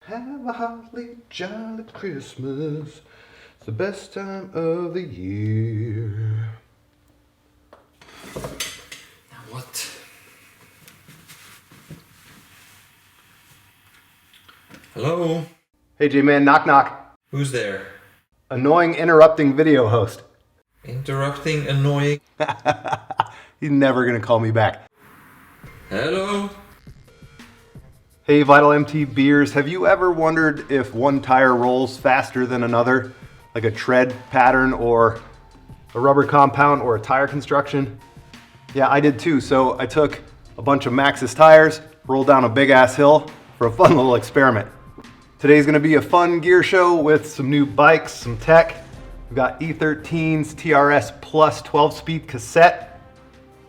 Have a holly jolly Christmas. It's the best time of the year. Now what? Hello? Hey J-Man, knock knock. Who's there? Annoying interrupting video host. Interrupting, annoying. He's never gonna call me back. Hello? Hey Vital MTBers, have you ever wondered if one tire rolls faster than another? Like a tread pattern or a rubber compound or a tire construction? Yeah, I did too. So I took a bunch of Maxxis tires, rolled down a big ass hill for a fun little experiment. Today's gonna be a fun gear show with some new bikes, some tech. We've got E13's TRS Plus 12-speed cassette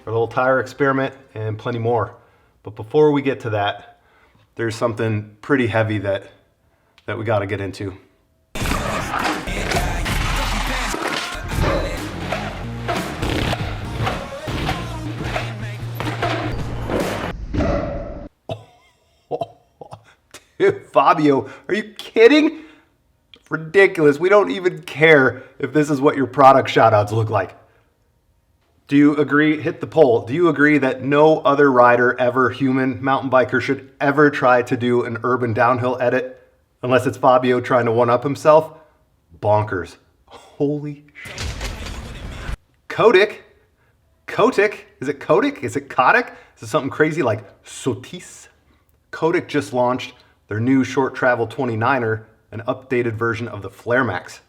for a little tire experiment and plenty more. But before we get to that, there's something pretty heavy that we gotta get into. Dude, Fabio, are you kidding? Ridiculous. We don't even care if this is what your product shoutouts look like. Do you agree? Hit the poll. Do you agree that no other rider ever, human, mountain biker, should ever try to do an urban downhill edit unless it's Fabio trying to one-up himself? Bonkers. Holy shit. Cotic? Is it Cotic? Is it Cotic? Is it something crazy like Sotis? Cotic just launched their new short travel 29er, an updated version of the FlareMAX.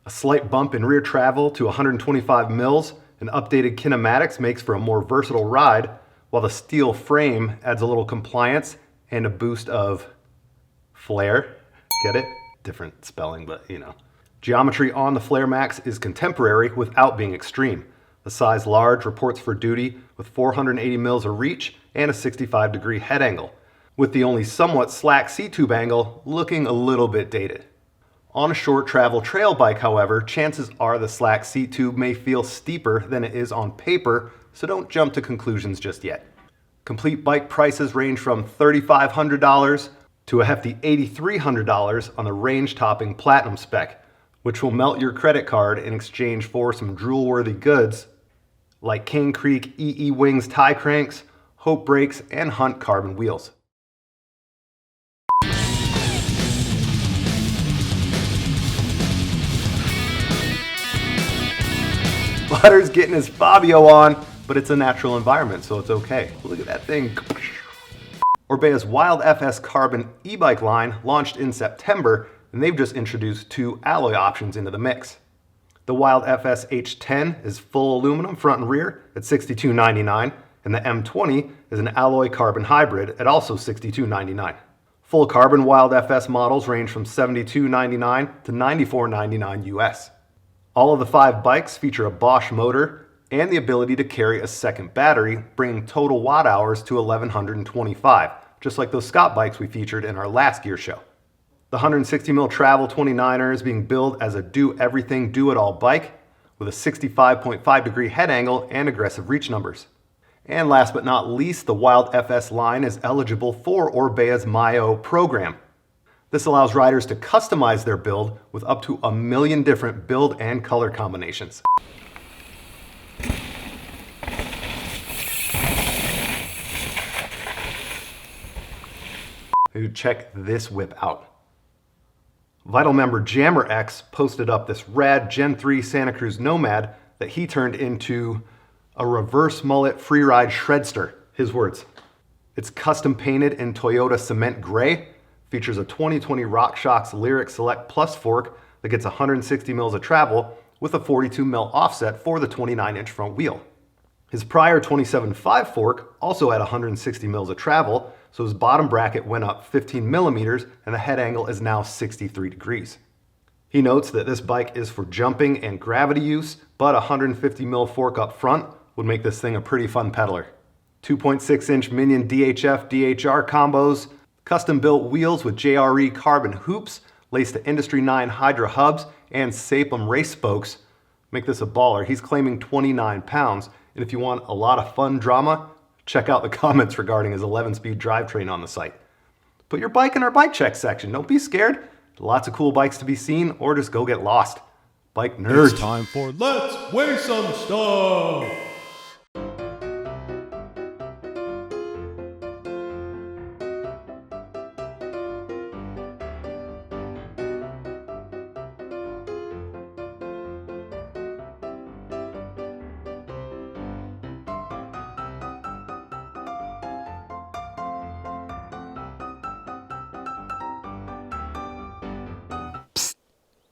A slight bump in rear travel to 125 mils, and updated kinematics makes for a more versatile ride, while the steel frame adds a little compliance and a boost of flair. Get it? Different spelling, but you know. Geometry on the FlareMAX is contemporary without being extreme. The size large reports for duty with 480 mils of reach and a 65-degree head angle, with the only somewhat slack C-tube angle looking a little bit dated. On a short travel trail bike, however, chances are the slack C-tube may feel steeper than it is on paper, so don't jump to conclusions just yet. Complete bike prices range from $3,500 to a hefty $8,300 on the range-topping Platinum spec, which will melt your credit card in exchange for some drool-worthy goods like King Creek EE Wings tie cranks, Hope brakes, and Hunt carbon wheels. Butter's getting his Fabio on, but it's a natural environment, so it's okay. Look at that thing. Orbea's Wild FS Carbon e-bike line launched in September, and they've just introduced two alloy options into the mix. The Wild FS H10 is full aluminum front and rear at $62.99, and the M20 is an alloy carbon hybrid at also $62.99. Full carbon Wild FS models range from $72.99 to $94.99 US. All of the 5 bikes feature a Bosch motor and the ability to carry a second battery, bringing total watt hours to 1,125, just like those Scott bikes we featured in our last gear show. The 160mm Travel 29er is being billed as a do-everything, do-it-all bike with a 65.5-degree head angle and aggressive reach numbers. And last but not least, the Wild FS line is eligible for Orbea's MyO program. This allows riders to customize their build with up to 1 million different build and color combinations. Dude, check this whip out. Vital member Jammer X posted up this rad Gen 3 Santa Cruz Nomad that he turned into a reverse mullet freeride shredster. His words. It's custom painted in Toyota cement gray. Features a 2020 RockShox Lyric Select Plus fork that gets 160 mils of travel with a 42 mil offset for the 29-inch front wheel. His prior 27.5 fork also had 160 mils of travel, so his bottom bracket went up 15 millimeters and the head angle is now 63 degrees. He notes that this bike is for jumping and gravity use, but a 150 mil fork up front would make this thing a pretty fun pedaler. 2.6-inch Minion DHF DHR combos, custom-built wheels with JRE carbon hoops, laced to Industry 9 Hydra hubs, and Sapum race spokes make this a baller. He's claiming 29 pounds, and if you want a lot of fun drama, check out the comments regarding his 11-speed drivetrain on the site. Put your bike in our bike check section. Don't be scared. Lots of cool bikes to be seen, or just go get lost. Bike nerds. It's time for Let's Weigh Some Stuff!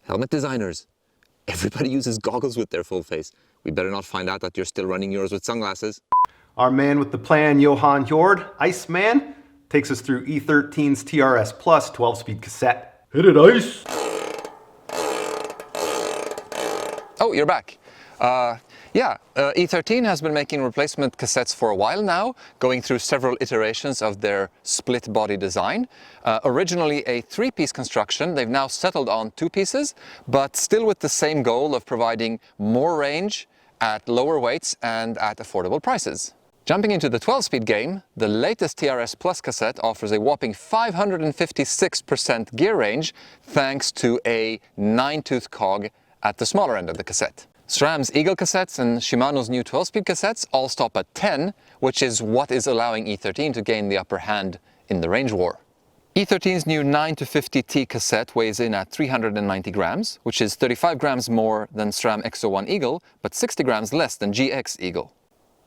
Helmet designers. Everybody uses goggles with their full face. We better not find out that you're still running yours with sunglasses. Our man with the plan, Johan Hjord, Iceman, takes us through E13's TRS Plus 12-speed cassette. Hit it, Ice! Oh, you're back. E13 has been making replacement cassettes for a while now, going through several iterations of their split body design. Originally a 3-piece construction, they've now settled on 2 pieces, but still with the same goal of providing more range at lower weights and at affordable prices. Jumping into the 12-speed game, the latest TRS Plus cassette offers a whopping 556% gear range thanks to a 9-tooth cog at the smaller end of the cassette. SRAM's Eagle cassettes and Shimano's new 12-speed cassettes all stop at 10, which is what is allowing E13 to gain the upper hand in the range war. E13's new 9-50T cassette weighs in at 390 grams, which is 35 grams more than SRAM X01 Eagle, but 60 grams less than GX Eagle.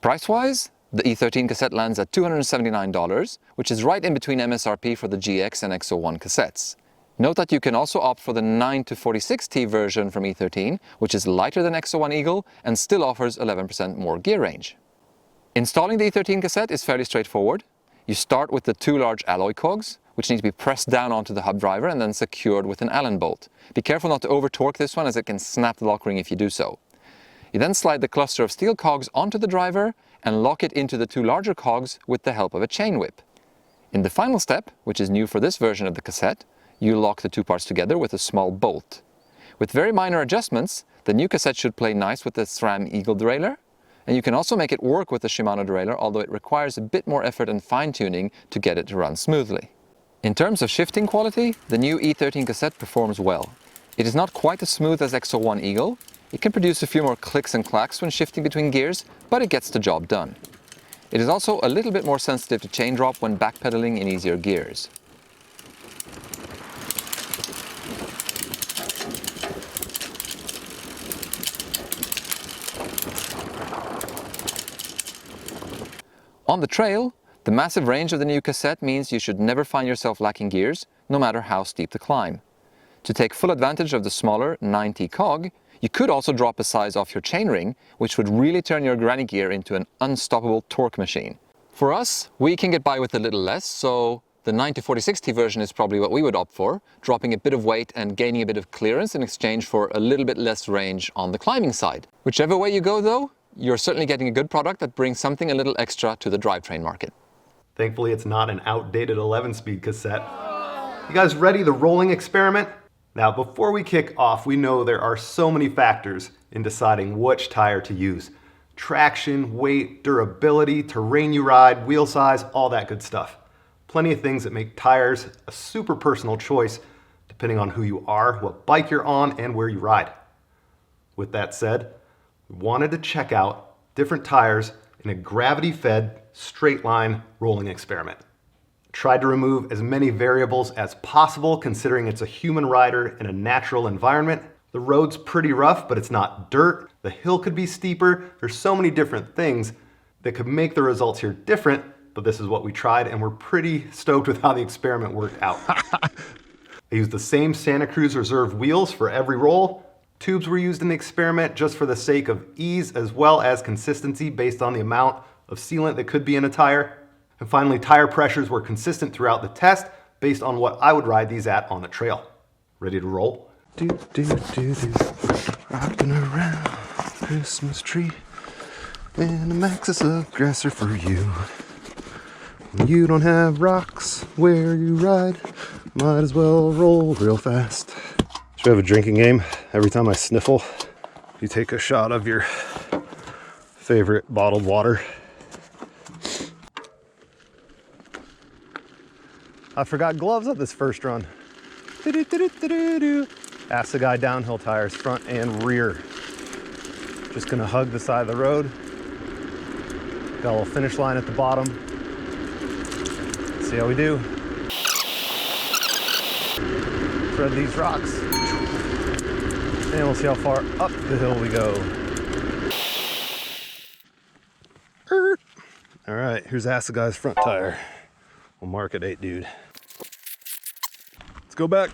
Price-wise, the E13 cassette lands at $279, which is right in between MSRP for the GX and X01 cassettes. Note that you can also opt for the 9-46T version from E13, which is lighter than X01 Eagle and still offers 11% more gear range. Installing the E13 cassette is fairly straightforward. You start with the 2 large alloy cogs, which need to be pressed down onto the hub driver and then secured with an Allen bolt. Be careful not to over-torque this one, as it can snap the lock ring if you do so. You then slide the cluster of steel cogs onto the driver and lock it into the 2 larger cogs with the help of a chain whip. In the final step, which is new for this version of the cassette, you lock the 2 parts together with a small bolt. With very minor adjustments, the new cassette should play nice with the SRAM Eagle derailleur, and you can also make it work with the Shimano derailleur, although it requires a bit more effort and fine-tuning to get it to run smoothly. In terms of shifting quality, the new E13 cassette performs well. It is not quite as smooth as X01 Eagle. It can produce a few more clicks and clacks when shifting between gears, but it gets the job done. It is also a little bit more sensitive to chain drop when backpedaling in easier gears. On the trail, the massive range of the new cassette means you should never find yourself lacking gears, no matter how steep the climb. To take full advantage of the smaller 9T cog, you could also drop a size off your chainring, which would really turn your granny gear into an unstoppable torque machine. For us, we can get by with a little less, so the 9-46T version is probably what we would opt for, dropping a bit of weight and gaining a bit of clearance in exchange for a little bit less range on the climbing side. Whichever way you go though, you're certainly getting a good product that brings something a little extra to the drivetrain market. Thankfully, it's not an outdated 11-speed cassette. You guys ready? The rolling experiment? Now, before we kick off, we know there are so many factors in deciding which tire to use. Traction, weight, durability, terrain you ride, wheel size, all that good stuff. Plenty of things that make tires a super personal choice depending on who you are, what bike you're on, and where you ride. With that said, we wanted to check out different tires in a gravity-fed, straight-line rolling experiment. Tried to remove as many variables as possible considering it's a human rider in a natural environment. The road's pretty rough, but it's not dirt. The hill could be steeper. There's so many different things that could make the results here different, but this is what we tried, and we're pretty stoked with how the experiment worked out. I used the same Santa Cruz Reserve wheels for every roll. Tubes were used in the experiment just for the sake of ease as well as consistency based on the amount of sealant that could be in a tire. And finally, tire pressures were consistent throughout the test based on what I would ride these at on the trail. Ready to roll? Rocking around Christmas tree and a Maxxis aggressor for you. When you don't have rocks where you ride, might as well roll real fast. Should we have a drinking game? Every time I sniffle, you take a shot of your favorite bottled water. I forgot gloves on this first run. Assegai downhill tires, front and rear. Just gonna hug the side of the road. Got a little finish line at the bottom. See how we do. Thread these rocks. And we'll see how far up the hill we go. All right, here's Assegai's front tire. We'll mark it 8, dude. Let's go back.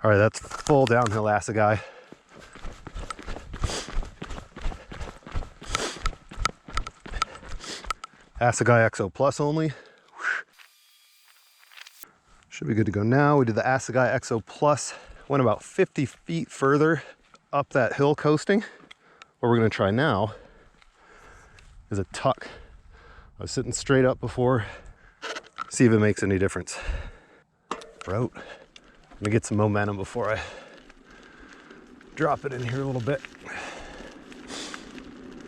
All right, that's full downhill Assegai. Assegai XO Plus only. Should be good to go now. We did the Assegai XO Plus, went about 50 feet further up that hill coasting. What we're gonna try now is a tuck. I was sitting straight up before. See if it makes any difference. Rote. Let me get some momentum before I drop it in here a little bit.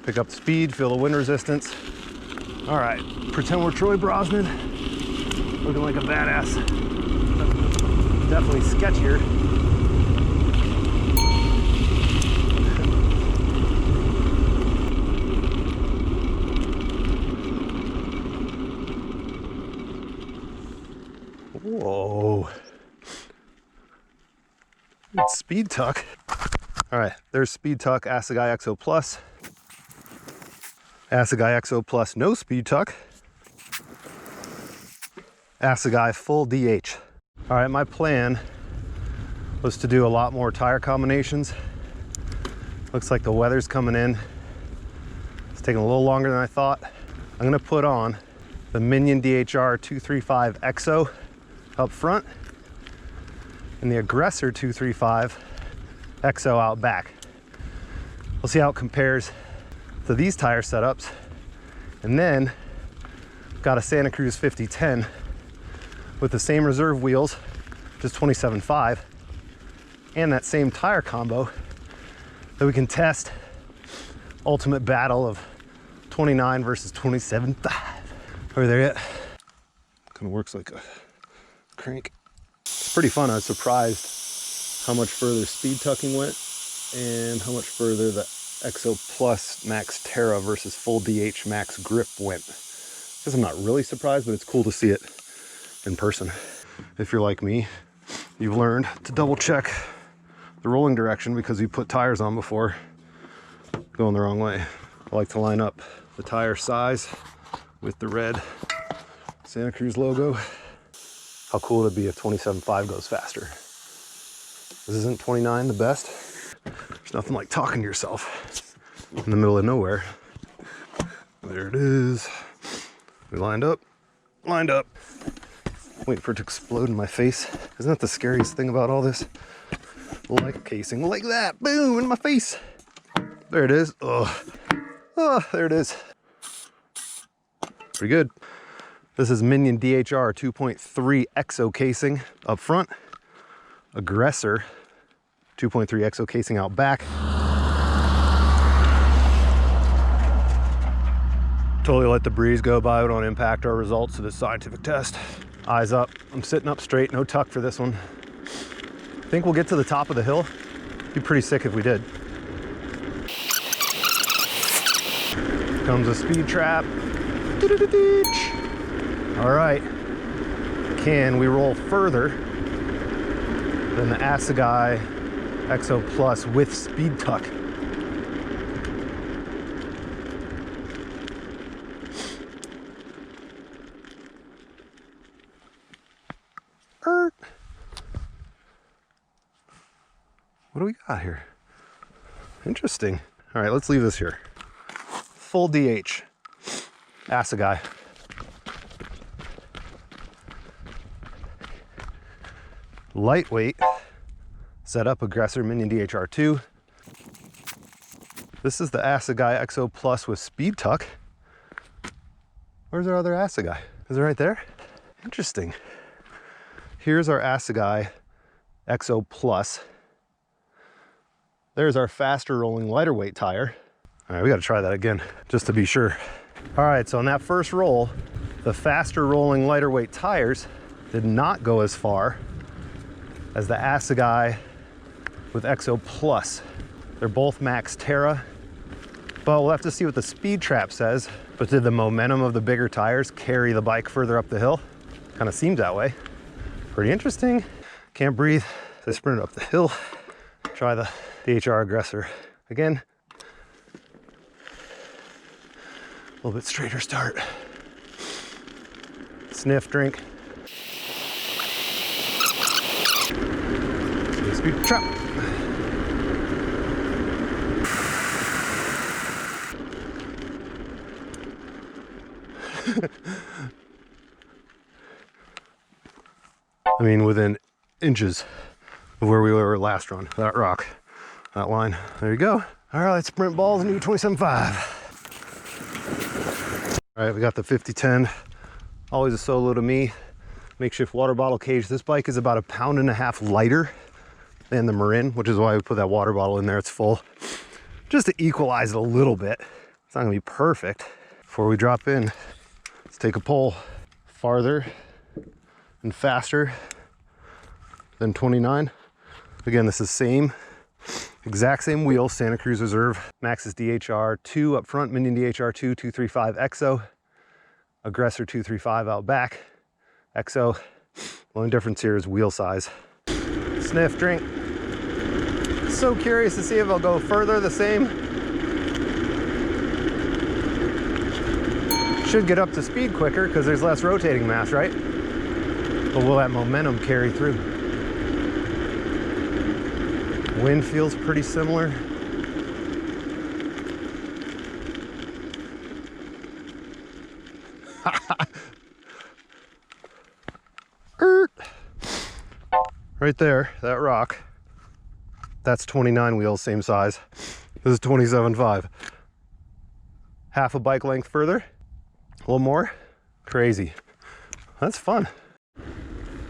Pick up the speed, feel the wind resistance. All right, pretend we're Troy Brosnan. Looking like a badass. Definitely sketchier. Whoa. It's speed tuck. All right, there's speed tuck, Assegai XO Plus. Assegai XO Plus no speed tuck. Assegai full DH. All right, my plan was to do a lot more tire combinations. Looks like the weather's coming in. It's taking a little longer than I thought. I'm gonna put on the Minion DHR 235 XO up front and the Aggressor 235 XO out back. We'll see how it compares to these tire setups. And then got a Santa Cruz 5010 with the same reserve wheels, just 27.5, and that same tire combo that we can test. Ultimate battle of 29 versus 27.5. Are we there yet? Kind of works like a crank. It's pretty fun. I was surprised how much further speed tucking went and how much further the XO Plus Max Terra versus full DH Max Grip went. I guess I'm not really surprised, but it's cool to see it in person. If you're like me, you've learned to double check the rolling direction because you put tires on before going the wrong way. I like to line up the tire size with the red Santa Cruz logo. How cool would it be if 27.5 goes faster? This isn't 29 the best. There's nothing like talking to yourself in the middle of nowhere. There it is. We lined up, Wait for it to explode in my face. Isn't that the scariest thing about all this? Like a casing, like that, boom, in my face. There it is. Oh, there it is. Pretty good. This is Minion DHR 2.3 XO casing up front. Aggressor 2.3 XO casing out back. Totally let the breeze go by. We don't impact our results of this scientific test. Eyes up. I'm sitting up straight, no tuck for this one. I think we'll get to the top of the hill. Be pretty sick if we did. Comes a speed trap. All right. Can we roll further than the Assegai XO Plus with speed tuck? What do we got here? Interesting. All right, let's leave this here. full DH. Assegai. Lightweight setup, aggressor, minion DHR2. This is the Assegai XO Plus with speed tuck. Where's our other Assegai? Is it right there? Interesting. Here's our Assegai XO Plus. There's our faster rolling lighter weight tire. All right, we got to try that again just to be sure. All right, so on that first roll, the faster rolling lighter weight tires did not go as far as the Assegai with XO Plus. They're both Max Terra, but we'll have to see what the speed trap says. But did the momentum of the bigger tires carry the bike further up the hill? Kind of seems that way. Pretty interesting. Can't breathe. So I sprinted up the hill. Try the DHR aggressor again. A little bit straighter start. Sniff, drink. Speed trap. I mean, within inches of where we were last run. That rock, that line. There you go. All right, let's sprint balls and do 27.5. All right, we got the 50-10. Always a solo to me. Makeshift water bottle cage. This bike is about 1.5 pounds lighter than the Marin, which is why we put that water bottle in there. It's full, just to equalize it a little bit. It's not gonna be perfect. Before we drop in, let's take a pull. Farther and faster than 29. Again, this is exact same wheel, Santa Cruz Reserve, Maxxis DHR2 up front, Minion DHR2 235 XO, Aggressor 235 out back, XO. The only difference here is wheel size. Sniff, drink. So curious to see if I'll go further the same. Should get up to speed quicker because there's less rotating mass, right? But will that momentum carry through? Wind feels pretty similar. Right there, that rock, that's 29 wheels, same size. This is 27.5. Half a bike length further, a little more. Crazy. That's fun.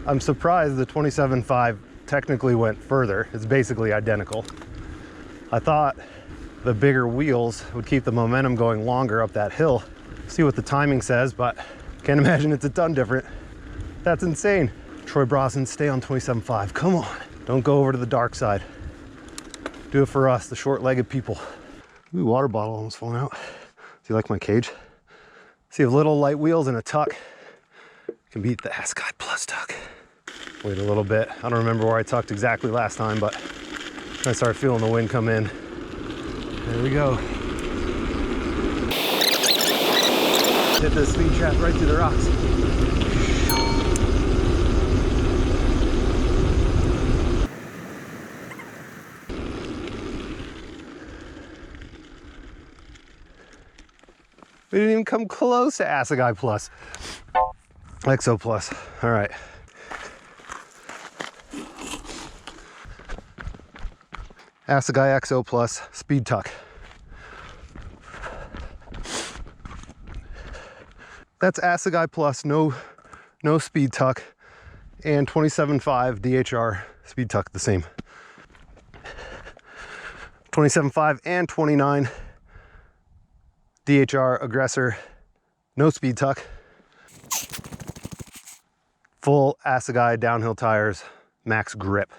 I'm surprised the 27.5 technically went further. It's basically identical. I thought the bigger wheels would keep the momentum going longer up that hill. See what the timing says, but can't imagine it's a ton different. That's insane. Troy Brosnan, stay on 27.5. Come on. Don't go over to the dark side. Do it for us, the short-legged people. Ooh, water bottle almost falling out. Do you like my cage? See if little light wheels and a tuck can beat the Assegai Plus tuck. Wait a little bit. I don't remember where I tucked exactly last time, but I started feeling the wind come in. There we go. Hit the speed trap right through the rocks. We didn't even come close to Assegai Plus. XO Plus. All right. Assegai XO Plus speed tuck. That's Assegai Plus, no speed tuck, and 27.5 DHR speed tuck, the same. 27.5 and 29 DHR Aggressor, no speed tuck. Full Assegai downhill tires, max grip.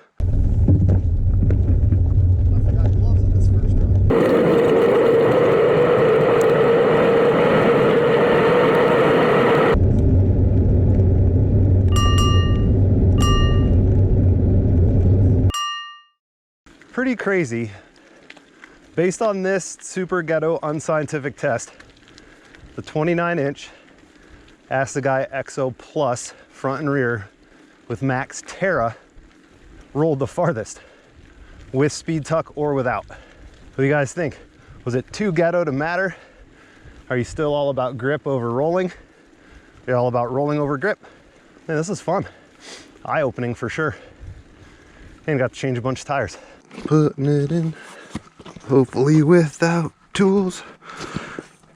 Pretty crazy. Based on this super ghetto unscientific test, the 29-inch Assegai XO Plus front and rear with Max Terra rolled the farthest, with speed tuck or without. What do you guys think? Was it too ghetto to matter? Are you still all about grip over rolling? You're all about rolling over grip? Man, this is fun. Eye-opening for sure. And got to change a bunch of tires. Putting it in, hopefully without tools,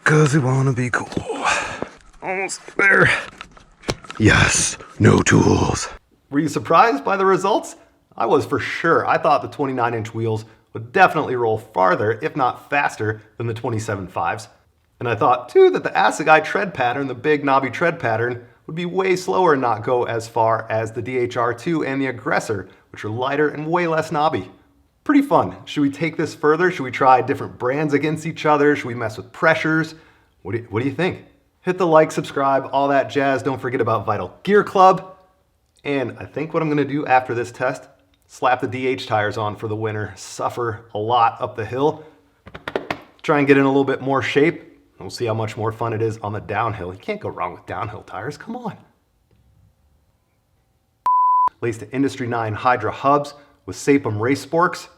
cause we wanna be cool. Almost there. Yes, no tools. Were you surprised by the results? I was for sure. I thought the 29-inch wheels would definitely roll farther, if not faster, than the 27.5s. And I thought too that the Assegai tread pattern, the big knobby tread pattern, would be way slower and not go as far as the DHR2 and the Aggressor, which are lighter and way less knobby. Pretty fun. Should we take this further? Should we try different brands against each other? Should we mess with pressures? What do you think? Hit the like, subscribe, all that jazz. Don't forget about Vital Gear Club. And I think what I'm gonna do after this test, slap the DH tires on for the winter, suffer a lot up the hill, try and get in a little bit more shape. We'll see how much more fun it is on the downhill. You can't go wrong with downhill tires, come on. Laced to Industry 9 Hydra hubs with Sapum race sporks.